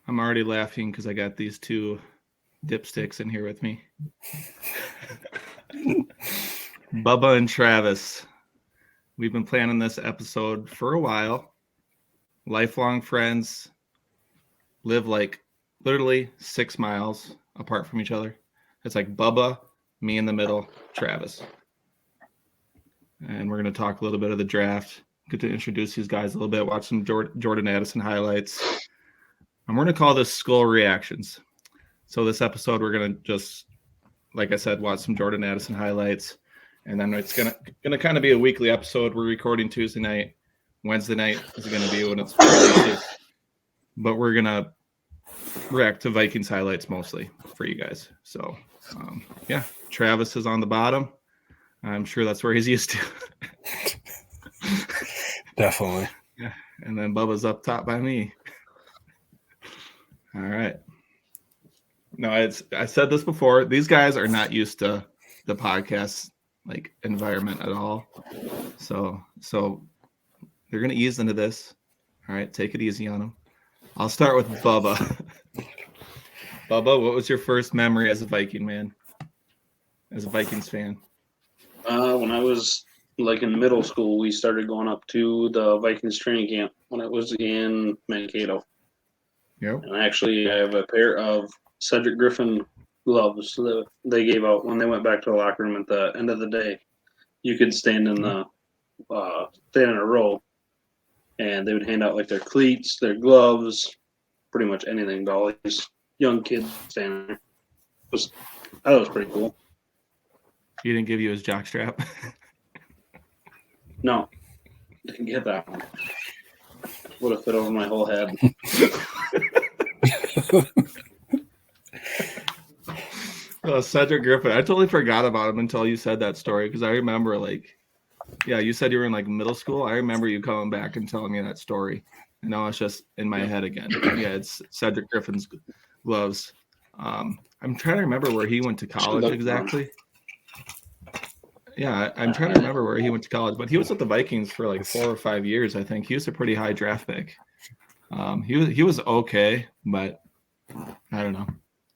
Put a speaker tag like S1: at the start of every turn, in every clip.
S1: I'm already laughing because I got these two dipsticks in here with me. Bubba and Travis. We've been planning this episode for a while. Lifelong friends, live like literally 6 miles apart from each other. It's like Bubba, me in the middle, Travis. And we're going to talk a little bit of the draft. Get to introduce these guys a little bit, watch some Jordan Addison highlights. And we're going to call this SKOL Reactions. So this episode, we're going to just, like I said, watch some Jordan Addison highlights. And then it's gonna kind of be a weekly episode. We're recording Tuesday night. Wednesday night is going to be when it's releases. But we're going to react to Vikings highlights mostly for you guys. So, yeah, Travis is on the bottom. I'm sure that's where he's used to.
S2: Definitely.
S1: Yeah. And then Bubba's up top by me. All right. No, I said this before. These guys are not used to the podcast like environment at all. So they're gonna ease into this. All right, take it easy on them. I'll start with Bubba. Bubba, what was your first memory as a Viking man? As a Vikings fan?
S3: When I was like in middle school, we started going up to the Vikings training camp when it was in Mankato.
S1: Yep.
S3: And actually, I have a pair of Cedric Griffin gloves that they gave out when they went back to the locker room at the end of the day. You could stand in a row, and they would hand out like their cleats, their gloves, pretty much anything to all these young kids standing there. I thought it was pretty cool.
S1: He didn't give you his jockstrap?
S3: No, didn't get that one. Would have fit over my whole head.
S1: Cedric Griffin. I totally forgot about him until you said that story because I remember you said you were in like middle school. I remember you coming back and telling me that story. And now it's just in my head again. Yeah, it's Cedric Griffin's gloves. I'm trying to remember where he went to college exactly. Yeah, I'm trying to remember where he went to college, but he was with the Vikings for like 4 or 5 years, I think. He was a pretty high draft pick. He was okay, but I don't know.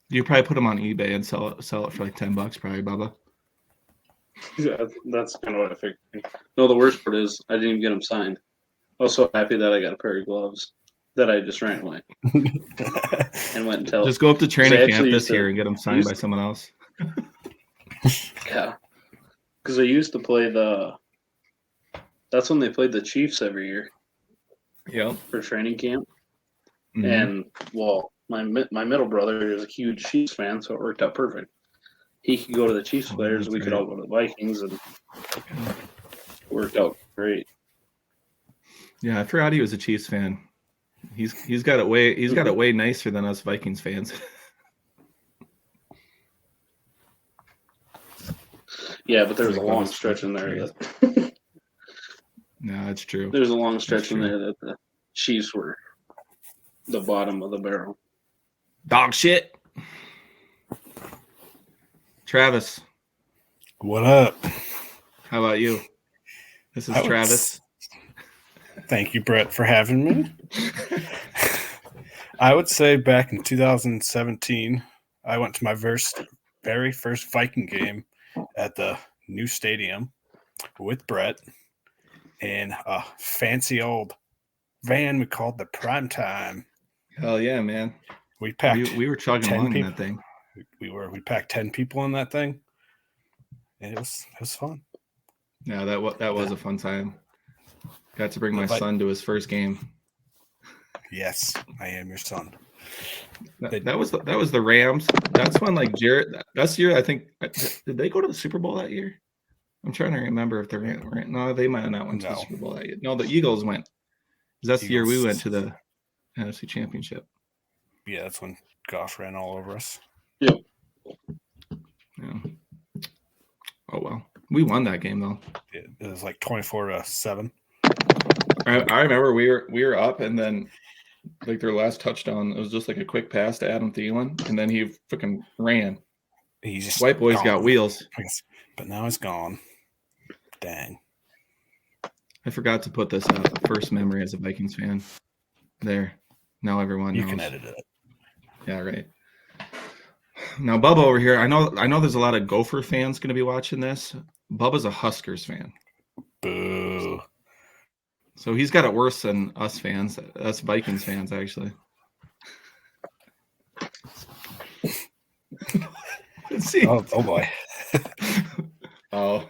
S1: You probably put him on eBay and sell it for like $10, probably, Bubba.
S3: Yeah, that's kind of what I figured. No, the worst part is I didn't even get him signed. I was so happy that I got a pair of gloves that I just ran away and went and tell.
S1: Just go up to training camp this year and get them signed by someone else.
S3: Yeah. Because they used to play that's when they played the Chiefs every year.
S1: Yep.
S3: For training camp.
S1: Mm-hmm.
S3: And, well, my middle brother is a huge Chiefs fan, so it worked out perfect. He could go to the Chiefs players, we could all go to the Vikings, and it worked out great.
S1: Yeah, I forgot he was a Chiefs fan. He's got it way nicer than us Vikings fans.
S3: Yeah, but there was a long stretch in there
S1: No, that's true.
S3: There's a long stretch in there that the Chiefs were the bottom of the barrel.
S1: Dog shit. Travis.
S2: What up?
S1: How about you? This is Travis.
S2: Thank you, Brett, for having me. I would say back in 2017, I went to my very first Viking game at the new stadium with Brett in a fancy old van we called the Prime Time.
S1: Hell yeah, man.
S2: We packed.
S1: We were chugging along in that thing.
S2: We packed 10 people in that thing, and it was fun.
S1: Yeah, that was a fun time. Got to bring my son to his first game.
S2: Yes, I am your son.
S1: That was the Rams. That's when like Jarrett. That's year I think. Did they go to the Super Bowl that year? I'm trying to remember if they're no, they might have not went to the Super Bowl that year. No, the Eagles went. That's the year we went to the NFC Championship.
S2: Yeah, that's when Goff ran all over us.
S3: Yep.
S1: Yeah. Oh well, we won that game though.
S2: It was like 24-7.
S1: I remember we were up, and then like their last touchdown, it was just like a quick pass to Adam Thielen, and then he freaking ran.
S2: He's just
S1: white boy's got wheels.
S2: But now he's gone. Dang.
S1: I forgot to put this first memory as a Vikings fan. There. Now everyone knows.
S2: You can edit it.
S1: Yeah, right. Now, Bubba over here, I know there's a lot of Gopher fans going to be watching this. Bubba's a Huskers fan.
S2: Boo.
S1: So he's got it worse than us fans. Us Vikings fans, actually. Let's see.
S2: Oh boy.
S1: Oh.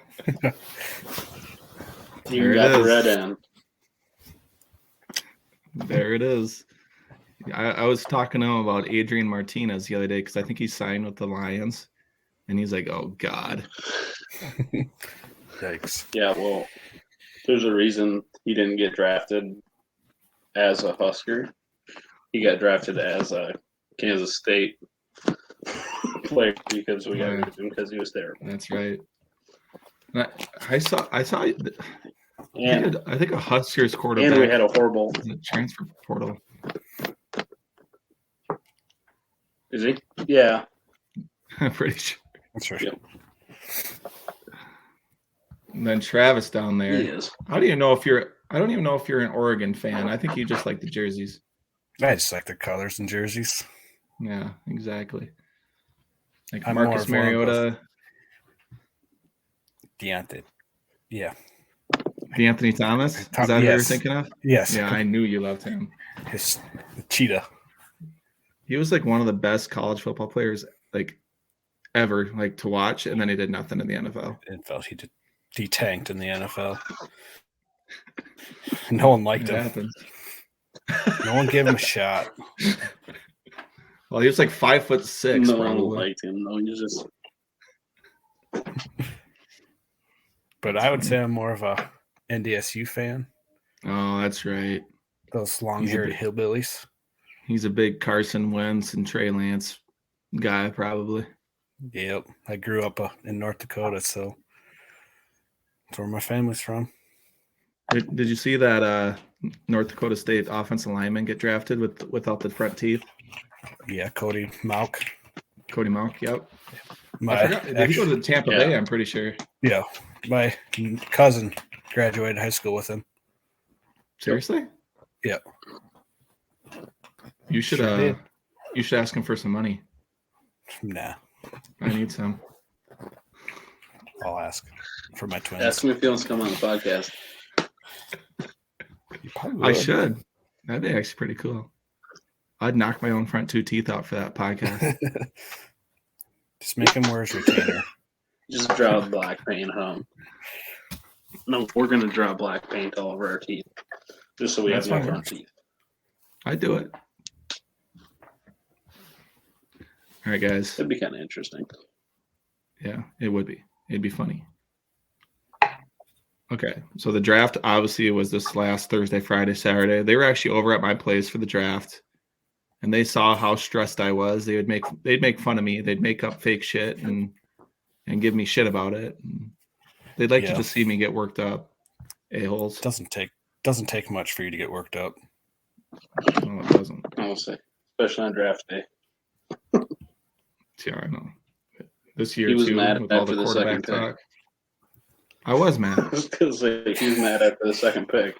S3: You got the red end.
S1: There it is. I was talking to him about Adrian Martinez the other day because I think he signed with the Lions. And he's like, oh, God.
S2: Yikes.
S3: Yeah, well, there's a reason he didn't get drafted as a Husker. He got drafted as a Kansas State player because we got rid of him because he was there.
S1: That's right. And I saw.
S3: And
S1: I think a Huskers quarterback.
S3: and we had a horrible.
S1: The transfer portal.
S3: Is he? Yeah.
S1: I'm pretty sure.
S2: That's right.
S3: Yep.
S1: And then Travis down there.
S3: He is.
S1: How do you know if you're? I don't even know if you're an Oregon fan. I think you just like the jerseys.
S2: I just like the colors and jerseys.
S1: Yeah, exactly. Like
S2: I'm more
S1: Marcus
S2: of one of
S1: Mariota,
S2: Deontay. Yeah.
S1: D'Anthony Thomas. Is that who you're
S2: Yes.
S1: thinking of?
S2: Yes.
S1: Yeah, I knew you loved him.
S2: His cheetah.
S1: He was like one of the best college football players like ever, like to watch, and then he did nothing in the NFL.
S2: He tanked in the NFL. No one liked
S1: It
S2: him.
S1: happens.
S2: No one gave him a shot.
S1: Well, he was like 5'6",
S3: No one
S1: probably.
S3: liked him. No, he's just.
S2: But I would say I'm more of a NDSU fan.
S1: Oh, that's right.
S2: Those long-haired hillbillies.
S1: He's a big Carson Wentz and Trey Lance guy, probably.
S2: Yep. I grew up in North Dakota, so that's where my family's from.
S1: Did you see that North Dakota State offensive lineman get drafted without the front teeth?
S2: Yeah, Cody Mauk.
S1: Cody Mauk, yep.
S2: My
S1: Did he go to Tampa
S3: Yeah.
S1: Bay? I'm pretty sure.
S2: Yeah, my cousin graduated high school with him.
S1: Seriously?
S2: Yeah.
S1: You should
S2: Sure did.
S1: you should ask him for some money.
S2: Nah,
S1: I need some.
S2: I'll ask for my twins.
S3: Ask him if he wants to come on the podcast.
S2: You probably
S1: I
S2: would.
S1: should. That'd be actually pretty cool. I'd knock my own front 2 teeth out for that podcast.
S2: Just make him wear his retainer.
S3: Just draw black paint on. No, we're gonna draw black paint all over our teeth, just so we
S1: That's
S3: have no
S1: fine.
S3: front teeth.
S1: I'd do it. All right, guys.
S3: That'd be kind of interesting.
S1: Yeah, it would be. It'd be funny. Okay, so the draft obviously was this last Thursday, Friday, Saturday. They were actually over at my place for the draft, and they saw how stressed I was. They'd make fun of me. They'd make up fake shit and give me shit about it. And they'd like to just see me get worked up. A-holes.
S2: Doesn't take much for you to get worked up.
S1: No, it doesn't.
S3: I will say, especially on draft day.
S1: Yeah, I know. This year
S3: He was
S1: too,
S3: mad
S1: with all the
S3: after the
S1: quarterback
S3: second pick.
S1: talk. I was mad.
S3: I was gonna say he was mad after the second pick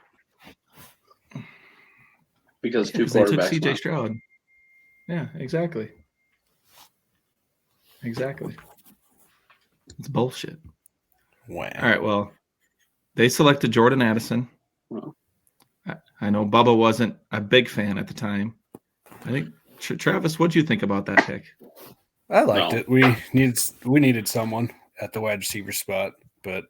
S3: because two
S1: Because they took
S3: quarterbacks.
S1: CJ
S3: went.
S1: Stroud. Yeah, exactly. Exactly. It's bullshit.
S2: Wow.
S1: All right, well, they selected Jordan Addison.
S3: Well.
S1: I know Bubba wasn't a big fan at the time. I think Travis, what do you think about that pick?
S2: I liked
S3: No.
S2: it. We needed someone at the wide receiver spot, but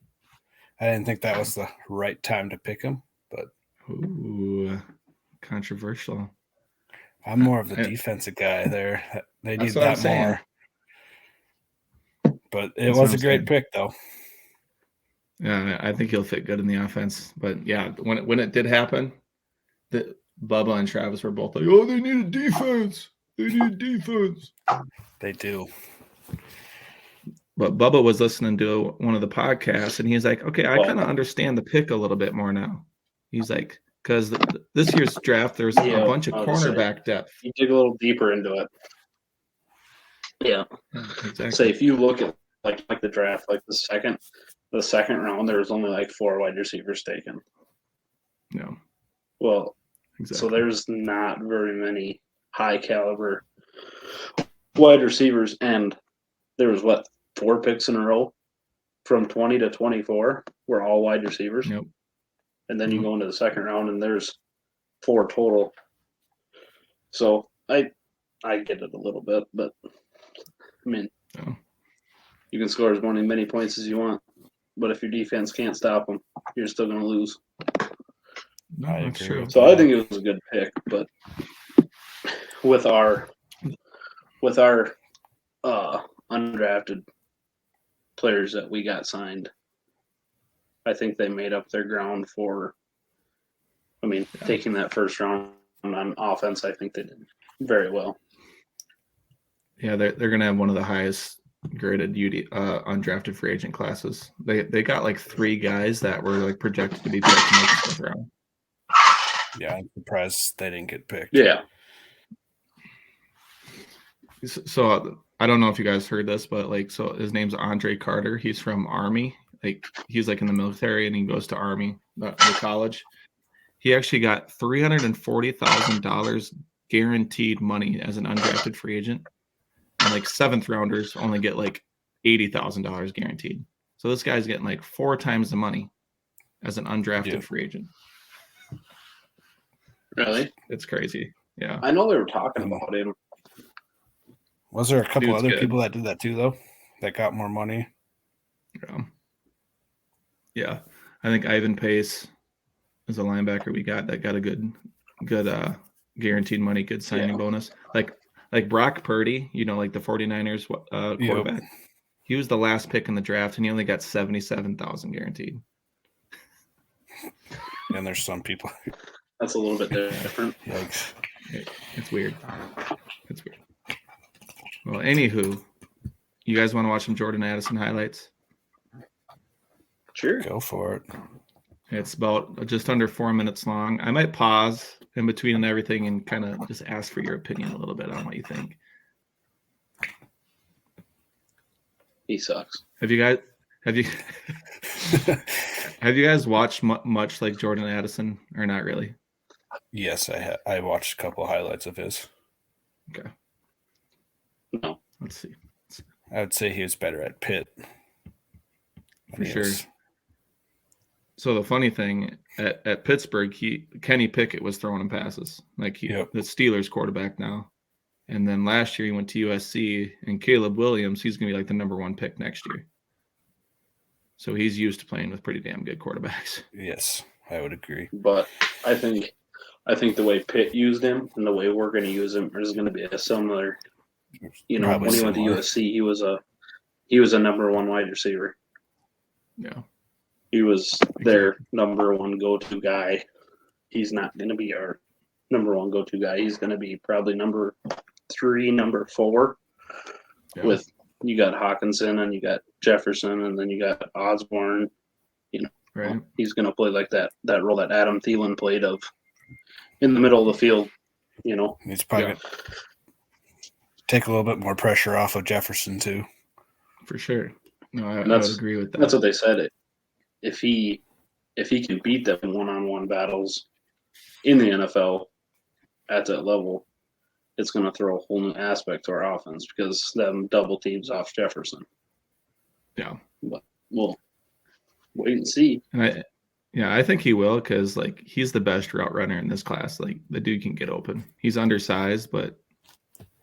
S2: I didn't think that was the right time to pick him. But
S1: Ooh, controversial.
S2: I'm more of the
S1: Yeah.
S2: defensive guy there. They
S1: That's
S2: need
S1: what I'm
S2: that
S1: saying.
S2: more. But it
S1: That's
S2: was
S1: what
S2: a
S1: I'm
S2: great
S1: saying.
S2: pick, though.
S1: Yeah, I think he'll fit good in the offense. But yeah, when it did happen, that Bubba and Travis were both like, "Oh, they need a defense. They need defense."
S2: They do.
S1: But Bubba was listening to one of the podcasts, and he's like, "Okay, I
S3: Well-
S1: kind of understand the pick a little bit more now." He's like, "Because this year's draft, there's
S3: Yeah,
S1: a bunch of
S3: I would say.
S1: cornerback depth."
S3: You dig a little deeper into it. Yeah.
S1: Yeah, exactly.
S3: So if you look at like the draft, like the second round, there was only like 4 wide receivers taken.
S1: No,
S3: Well,
S1: exactly.
S3: so there's not very many high caliber wide receivers, and there was 4 picks in a row from 20 to 24 were all wide receivers.
S1: Yep.
S3: And then you go into the second round and there's 4 total. So I get it a little bit, but I mean, you can score as many points as you want, but if your defense can't stop them, you're still going to lose.
S1: No,
S2: I
S1: that's
S2: agree
S1: true.
S2: with
S3: So I think it was a good pick, but with our undrafted players that we got signed, I think they made up their ground for. I mean, taking that first round on offense, I think they did very well.
S1: Yeah, they're going to have one of the highest graded undrafted free agent classes. They got like 3 guys that were like projected to be picked in the 4th round.
S2: Yeah, I'm surprised they didn't get picked.
S3: Yeah.
S1: So I don't know if you guys heard this, but like, so his name's Andre Carter. He's from Army. Like, he's like in the military and he goes to Army, the college. He actually got $340,000 guaranteed money as an undrafted free agent. And like 7th rounders only get like $80,000 guaranteed. So this guy's getting like 4 times the money as an undrafted free agent.
S3: Really?
S1: It's crazy. Yeah.
S3: I know they were talking about him.
S2: Was there a couple
S1: Dude's
S2: other
S1: good.
S2: people that did that too, though, that got more money?
S1: Yeah. I think Ivan Pace is a linebacker we got that got a good guaranteed money, good signing bonus. Like Brock Purdy, you know, like the 49ers quarterback. Yep. He was the last pick in the draft and he only got $77,000 guaranteed.
S2: And there's some people.
S3: That's a little bit different.
S2: Yikes.
S1: It's weird. It's weird. Well, anywho, you guys want to watch some Jordan Addison highlights?
S3: Sure.
S2: Go for it.
S1: It's about just under 4 minutes long. I might pause in between and everything and kind of just ask for your opinion a little bit on what you think.
S3: He sucks.
S1: Have you guys watched much like Jordan Addison or not really?
S2: Yes, I watched a couple highlights of his.
S1: Okay.
S3: No.
S1: Let's see.
S2: I would say he was better at Pitt.
S1: For sure. So the funny thing at Pittsburgh, Kenny Pickett was throwing him passes. Like the Steelers quarterback now. And then last year he went to USC, and Caleb Williams, he's going to be like the number 1 pick next year. So he's used to playing with pretty damn good quarterbacks.
S2: Yes, I would agree.
S3: But I think the way Pitt used him and the way we're going to use him is going to be a similar. You know, when he went to USC, he was a number 1 wide receiver.
S1: Yeah.
S3: He was their number 1 go-to guy. He's not going to be our number 1 go-to guy. He's going to be probably number 3, number 4. Yeah. With you got Hawkinson and you got Jefferson and then you got Osborne. You know,
S1: right.
S3: He's going to play like that role that Adam Thielen played of in the middle of the field. You know,
S2: he's probably going to take a little bit more pressure off of Jefferson too.
S1: For sure. No, I would agree with that.
S3: That's what they said. If he can beat them in one-on-one battles in the NFL at that level, it's going to throw a whole new aspect to our offense because them double teams off Jefferson.
S1: Yeah.
S3: But we'll wait and see.
S1: And I think he will because, like, he's the best route runner in this class. Like, the dude can get open. He's undersized, but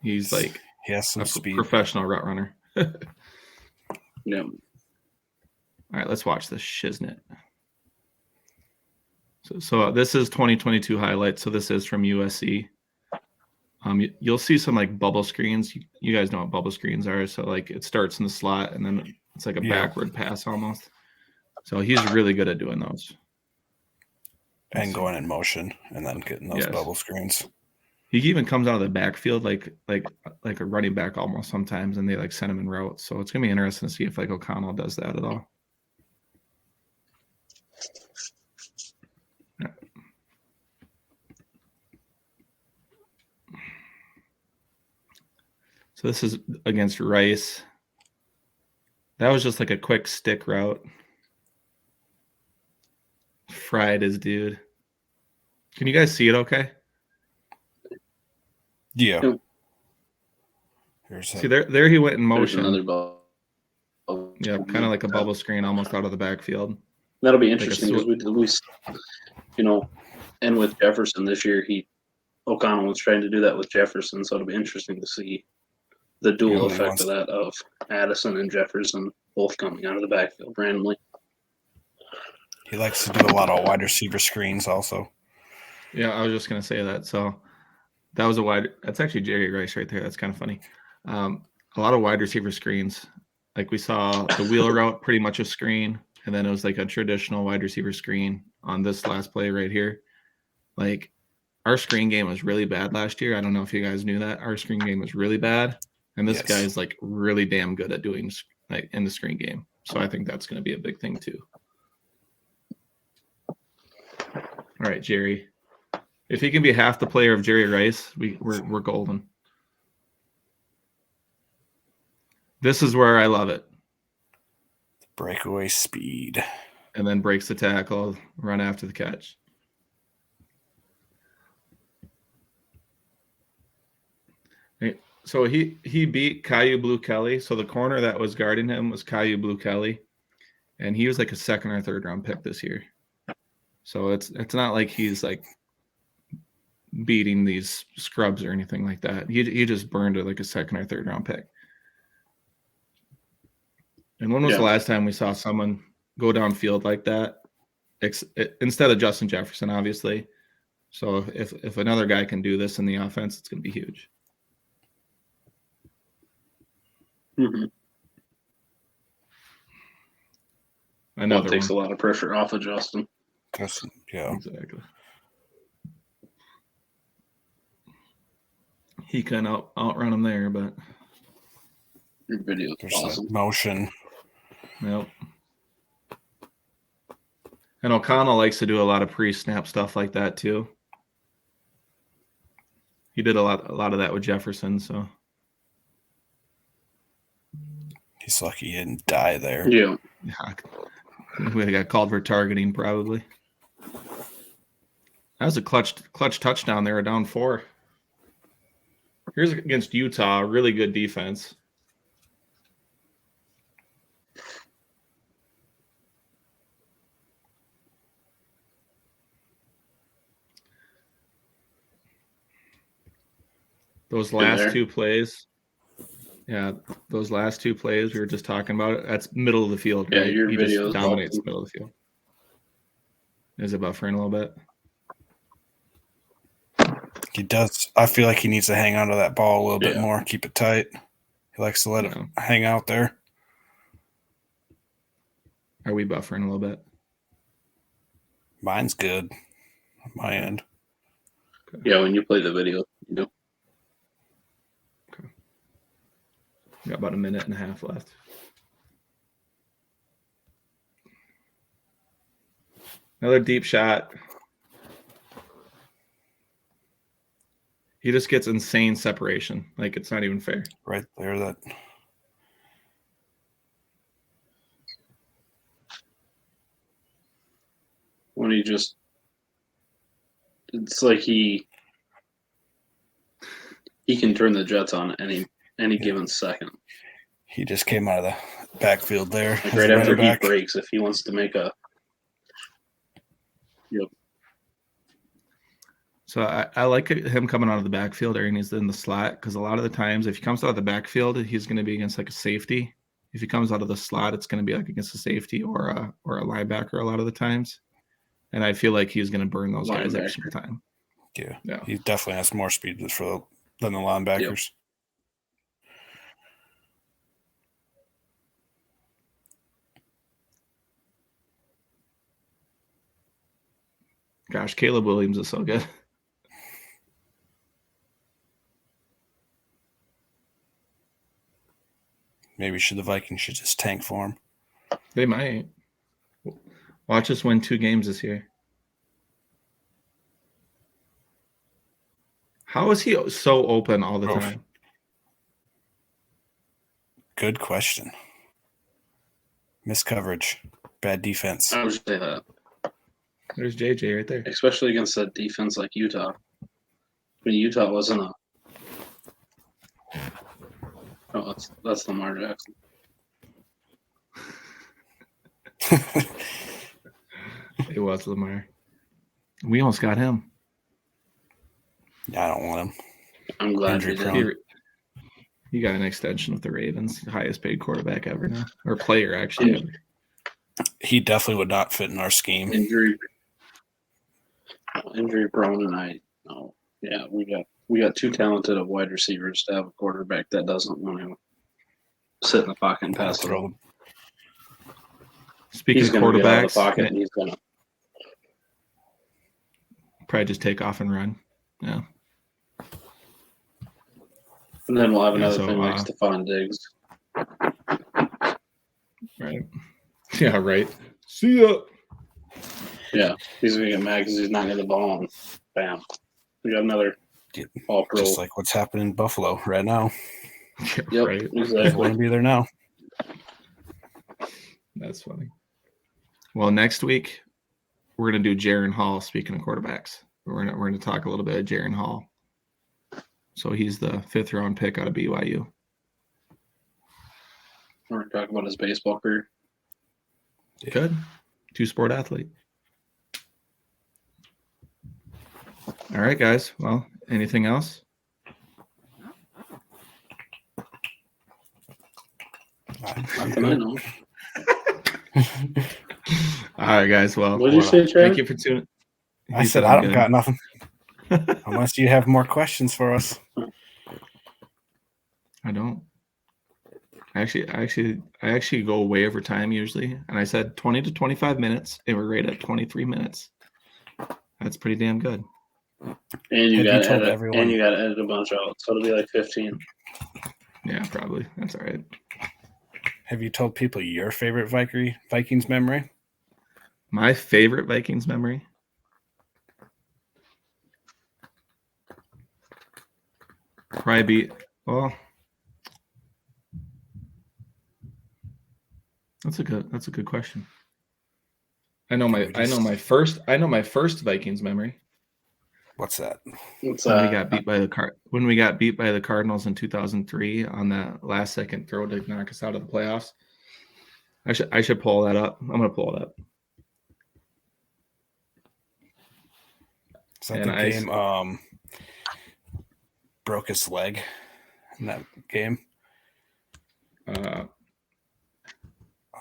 S1: he's, like,
S2: he has some speed.
S1: Professional route runner.
S3: Yeah.
S1: All right, let's watch this shiznit. So this is 2022 highlights. So this is from USC. You'll see some like bubble screens. You guys know what bubble screens are. So like it starts in the slot and then it's like a backward pass almost. So he's really good at doing those.
S2: And going in motion and then getting those bubble screens.
S1: He even comes out of the backfield like a running back almost sometimes, and they like send him in routes. So it's gonna be interesting to see if like O'Connell does that at all. Yeah. So this is against Rice. That was just like a quick stick route. Fried his dude. Can you guys see it okay?
S2: Yeah.
S1: See, there he went in
S3: There's
S1: motion.
S3: another ball.
S1: Yeah, kind of like a bubble screen almost out of the backfield.
S3: That'll be
S1: Like
S3: interesting because and with Jefferson this year, O'Connell was trying to do that with Jefferson, so it'll be interesting to see the dual effect of that of Addison and Jefferson both coming out of the backfield randomly.
S2: He likes to do a lot of wide receiver screens also.
S1: Yeah, I was just gonna say that. So that was that's actually Jerry Rice right there. That's kind of funny. A lot of wide receiver screens. Like we saw the wheel route, pretty much a screen, and then it was like a traditional wide receiver screen on this last play right here. Like our screen game was really bad last year. I don't know if you guys knew that. Our screen game was really bad, and this guy is like really damn good at doing like in the screen game. So I think that's going to be a big thing too. All right, Jerry. If he can be half the player of Jerry Rice, we're golden. This is where I love it.
S2: Breakaway speed.
S1: And then breaks the tackle, run after the catch. So he beat Caillou Blue Kelly. So the corner that was guarding him was Caillou Blue Kelly. And he was like a second or third round pick this year. So it's not like he's like beating these scrubs or anything like that. He just burned it like a second or third round pick. And when was the last time we saw someone go downfield like that? Instead of Justin Jefferson, obviously. So if another guy can do this in the offense, it's going to be huge.
S3: Mm-hmm.
S1: Another
S3: takes a lot of pressure off of Justin.
S2: Yeah,
S1: exactly. He can outrun him there, but
S3: your video is awesome.
S2: Motion.
S1: Yep. And O'Connell likes to do a lot of pre-snap stuff like that too. He did a lot of that with Jefferson, so
S2: he's lucky he didn't die there.
S3: Yeah.
S1: We got called for targeting probably. That was a clutch touchdown there, down 4. Here's against Utah, really good defense. Those last 2 plays. Yeah, those last 2 plays we were just talking about. That's middle of the field, right?
S3: Yeah, your
S1: he
S3: video
S1: just dominates the middle of the field. Is it buffering a little bit?
S2: He does. I feel like he needs to hang on to that ball a little bit more, keep it tight. He likes to let it hang out there.
S1: Are we buffering a little bit?
S2: Mine's good on my end.
S3: Okay. Yeah, when you play the video, you know.
S1: Okay. Got about a minute and a half left. Another deep shot. He just gets insane separation. Like, it's not even fair.
S2: Right there, that.
S3: When it's like he can turn the Jets on any given second.
S2: He just came out of the backfield there.
S3: Like right after he breaks, if he wants to make a. Yep.
S1: So I like him coming out of the backfield or he's in the slot, because a lot of the times if he comes out of the backfield, he's going to be against like a safety. If he comes out of the slot, it's going to be like against a safety or a linebacker a lot of the times. And I feel like he's going to burn those guys every single time.
S2: Yeah. He definitely has more speed than the linebackers. Yep.
S1: Gosh, Caleb Williams is so good.
S2: Maybe the Vikings should just tank for him.
S1: They might. Watch us win 2 games this year. How is he so open all the time?
S2: Good question. Missed coverage. Bad defense.
S3: I would say that.
S1: There's JJ right there.
S3: Especially against a defense like Utah. I mean, Utah wasn't Oh, that's Lamar Jackson.
S1: It was Lamar. We almost got him.
S2: I don't want him.
S3: I'm glad
S2: Injury
S3: he
S2: prone.
S3: didn't.
S1: He got an extension with the Ravens, highest paid quarterback ever now, or player actually ever.
S2: He definitely would not fit in our scheme.
S3: Injury prone, and we got too talented of wide receivers to have a quarterback that doesn't want to sit in the pocket and pass it
S2: Throw
S3: over.
S1: Speaking
S3: He's
S1: of
S3: going to get out of
S1: quarterbacks,
S3: the pocket, and he's going to.
S1: probably just take off and run. Yeah.
S3: And then we'll have another
S1: so,
S3: thing like Stephon Diggs.
S1: Right. Yeah, right. See ya.
S3: Yeah, he's going to get mad because he's not getting the ball, and bam. We got another all-pro.
S2: Just like what's happening in Buffalo right now.
S3: Yep,
S1: Right.
S2: I
S3: exactly.
S2: want to be there now.
S1: That's funny. Well, next week we're gonna do Jaron Hall. Speaking of quarterbacks, we're gonna talk a little bit of Jaron Hall. So he's the 5th round pick out of BYU.
S3: We're going to talk about his baseball career.
S1: Good. 2-sport athlete. All right, guys. Well, anything else?
S3: Nothing I know.
S1: All right, guys. Well,
S3: What did you say, Trevor?
S1: thank you for tuning.
S2: I said I don't got nothing. Unless you have more questions for us.
S1: I don't. I actually go way over time usually, and I said 20 to 25 minutes, and we're right at 23 minutes. That's pretty damn good.
S3: And you got to edit.
S2: everyone?
S3: And you got to edit a bunch out, so it'll be like 15.
S1: Yeah, probably. That's all right.
S2: Have you told people your favorite Vikings memory?
S1: My favorite Vikings memory? Probably that's a good question. I know my first Vikings memory.
S2: What's that?
S1: When we got beat by the Cardinals in 2003 on that last second throw to knock us out of the playoffs. I should pull that up. I'm gonna pull it up.
S2: Is that the game broke his leg in that game?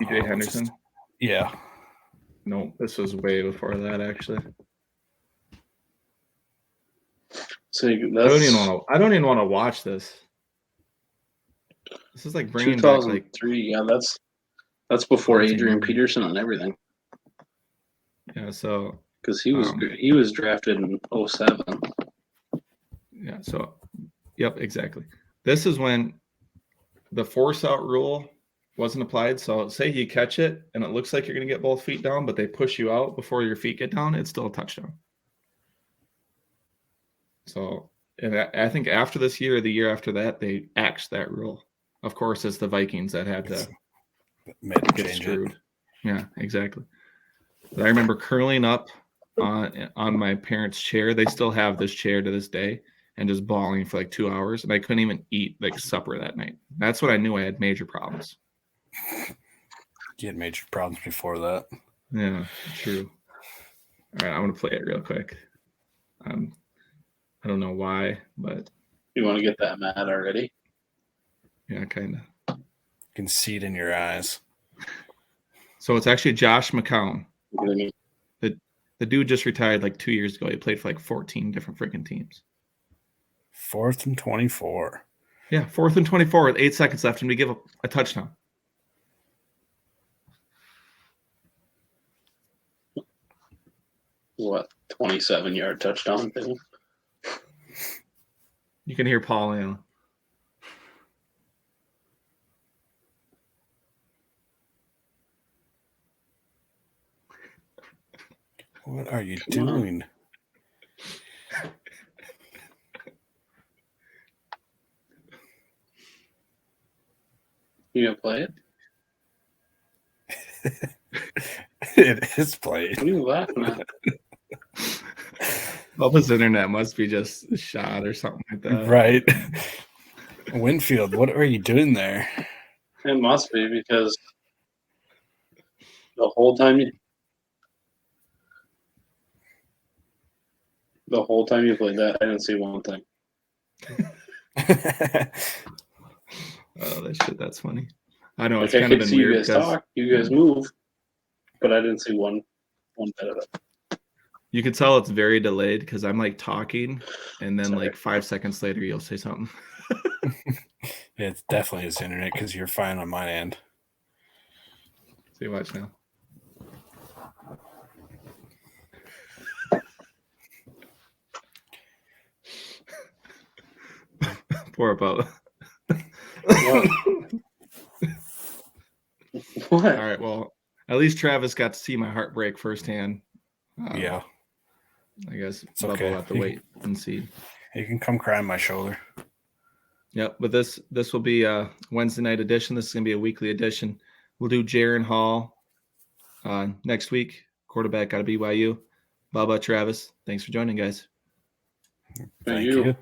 S1: DJ Henderson?
S2: Yeah.
S1: No, this was way before that actually.
S3: So
S1: I don't even want to watch this. This is like bringing back like
S3: 2003. Yeah, that's before Adrian Peterson and everything.
S1: Yeah, so
S3: because he was drafted in 2007.
S1: Yeah, so yep, exactly. This is when the force out rule wasn't applied. So say you catch it and it looks like you're going to get both feet down, but they push you out before your feet get down, it's still a touchdown. So, and I think after this year or the year after that, they axed that rule. Of course, it's the Vikings that had to get screwed. Yeah, exactly. But I remember curling up on my parents' chair. They still have this chair to this day, and just bawling for like 2 hours, and I couldn't even eat like supper that night. That's when I knew I had major problems.
S2: You had major problems before that.
S1: Yeah, true. All right, I want to play it real quick. I don't know why, but
S3: you want to get that mad already?
S1: Yeah, kind of.
S2: You can see it in your eyes.
S1: So it's actually Josh McCown. The dude just retired like 2 years ago. He played for like 14 different freaking teams.
S2: 4th and 24.
S1: Yeah, 4th and 24 with 8 seconds left, and we give up a touchdown.
S3: What, 27-yard touchdown thing?
S1: You can hear Paul Allen.
S2: What are you doing?
S3: You gonna play it?
S2: It is played.
S3: What are you laughing at?
S1: Bubba's internet must be just shot or something like that.
S2: Right. Winfield, what are you doing there?
S3: It must be because the whole time you played that, I didn't see one thing.
S1: Oh, that's funny. I know it's
S3: Like I
S1: kind of
S3: could
S1: been
S3: see you
S1: weird
S3: guys
S1: because
S3: talk, you guys move, but I didn't see one bit of it.
S1: you could tell it's very delayed because I'm like talking, and then
S3: Sorry.
S1: like 5 seconds later you'll say something.
S2: Yeah, it's definitely his internet because you're fine on my end.
S1: See, watch now. Poor Bubba.
S3: What?
S1: All right, well, at least Travis got to see my heartbreak firsthand.
S2: Yeah,
S1: I guess
S2: it's
S1: Bubba
S2: okay.
S1: will have to wait and see.
S2: You can come cry on my shoulder.
S1: Yep, but this will be a Wednesday night edition. This is going to be a weekly edition. We'll do Jaron Hall next week. Quarterback out of BYU. Bubba, Travis, thanks for joining, guys.
S2: Thank
S3: you.
S2: you.